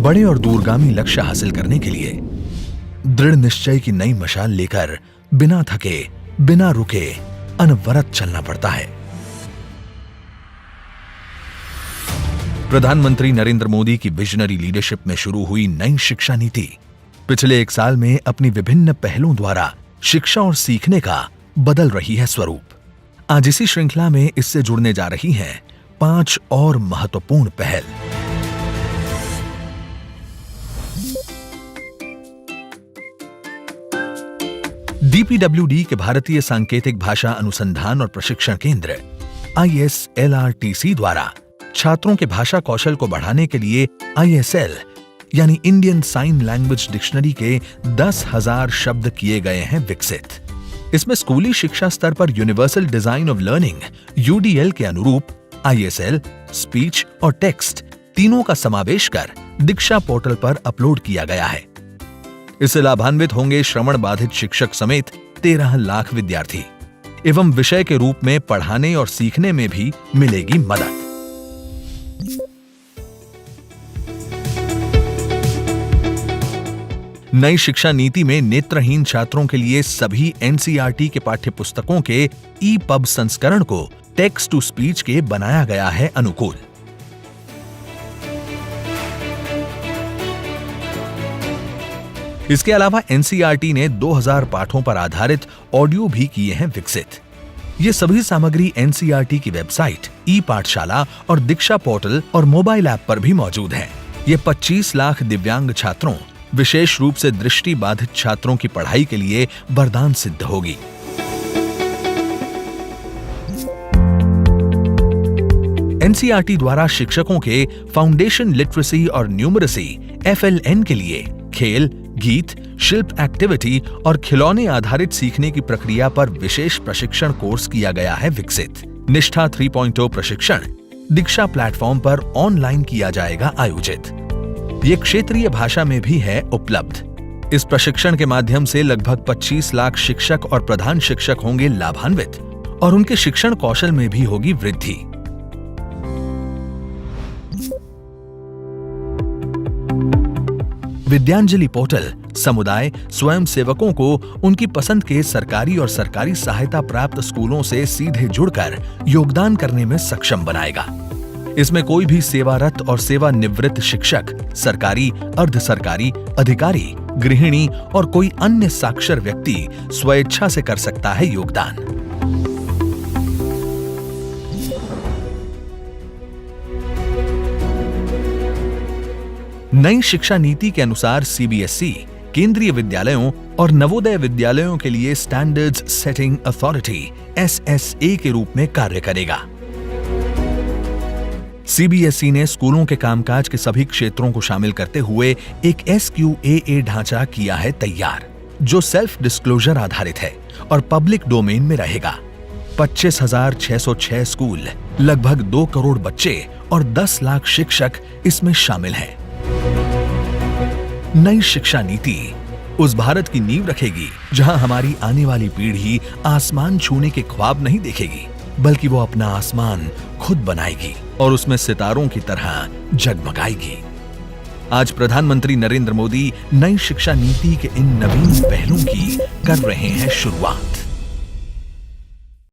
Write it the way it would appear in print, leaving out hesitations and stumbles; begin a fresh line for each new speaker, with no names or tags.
बड़े और दूरगामी लक्ष्य हासिल करने के लिए दृढ़ निश्चय की नई मशाल लेकर बिना थके, बिना रुके अनवरत चलना पड़ता है। प्रधानमंत्री नरेंद्र मोदी की विजनरी लीडरशिप में शुरू हुई नई शिक्षा नीति पिछले 1 साल में अपनी विभिन्न पहलों द्वारा शिक्षा और सीखने का बदल रही है स्वरूप। आज इसी श्रृंखला में इससे जुड़ने जा रही हैं 5 और महत्वपूर्ण पहल। डीपीडब्ल्यूडी के भारतीय सांकेतिक भाषा अनुसंधान और प्रशिक्षण केंद्र ISLRTC द्वारा छात्रों के भाषा कौशल को बढ़ाने के लिए ISL यानी इंडियन साइन लैंग्वेज डिक्शनरी के 10,000 शब्द किए गए हैं विकसित। इसमें स्कूली शिक्षा स्तर पर universal design of learning UDL के अनुरूप ISL, स्पीच और टेक्स्ट तीनों का समावेश कर दीक्षा पोर्टल पर अपलोड किया गया है। इससे लाभान्वित होंगे श्रवण बाधित शिक्षक समेत 13 लाख विद्यार्थी एवं विषय के रूप में पढ़ाने और सीखने में भी मिलेगी मदद। नई शिक्षा नीति में नेत्रहीन छात्रों के लिए सभी NCERT के पाठ्य पुस्तकों के EPUB संस्करण को टेक्स्ट टू स्पीच के बनाया गया है अनुकूल। इसके अलावा NCERT ने 2000 पाठों पर आधारित ऑडियो भी किए हैं विकसित। ये सभी सामग्री NCERT की वेबसाइट, ई-पाठशाला और दीक्षा पोर्टल और मोबाइल ऐप पर भी मौजूद है। ये 25 लाख दिव्यांग छात्रों, विशेष रूप से दृष्टि बाधित छात्रों की पढ़ाई के लिए वरदान सिद्ध होगी। NCERT द्वारा शिक्षकों के फाउंडेशन लिटरेसी और न्यूमरेसी FLN के लिए खेल, गीत, शिल्प एक्टिविटी और खिलौने आधारित सीखने की प्रक्रिया पर विशेष प्रशिक्षण कोर्स किया गया है विकसित। निष्ठा 3.0 प्रशिक्षण दीक्षा प्लेटफॉर्म पर ऑनलाइन किया जाएगा आयोजित। ये क्षेत्रीय भाषा में भी है उपलब्ध। इस प्रशिक्षण के माध्यम से लगभग 25 लाख शिक्षक और प्रधान शिक्षक होंगे लाभान्वित और उनके शिक्षण कौशल में भी होगी वृद्धि। विद्यांजलि पोर्टल समुदाय स्वयं सेवकों को उनकी पसंद के सरकारी और सरकारी सहायता प्राप्त स्कूलों से सीधे जुड़कर योगदान करने में सक्षम बनाएगा। इसमें कोई भी सेवारत और सेवानिवृत्त शिक्षक, सरकारी, अर्ध सरकारी, अधिकारी, गृहिणी और कोई अन्य साक्षर व्यक्ति स्वेच्छा से कर सकता है योगदान। नई शिक्षा नीति के अनुसार CBSE केंद्रीय विद्यालयों और नवोदय विद्यालयों के लिए स्टैंडर्ड्स सेटिंग अथॉरिटी SSA के रूप में कार्य करेगा। CBSE ने स्कूलों के कामकाज के सभी क्षेत्रों को शामिल करते हुए एक SQAA ढांचा किया है तैयार, जो सेल्फ डिस्क्लोजर आधारित है और पब्लिक डोमेन में रहेगा। 25,606 स्कूल, लगभग 2 करोड़ बच्चे और 10 लाख शिक्षक इसमें शामिल हैं। नई शिक्षा नीति उस भारत की नींव रखेगी जहां हमारी आने वाली पीढ़ी आसमान छूने के ख्वाब नहीं देखेगी, बल्कि वो अपना आसमान खुद बनाएगी और उसमें सितारों की तरह जगमगाएगी। आज प्रधानमंत्री नरेंद्र मोदी नई शिक्षा नीति के इन नवीन पहलों की कर रहे हैं शुरुआत।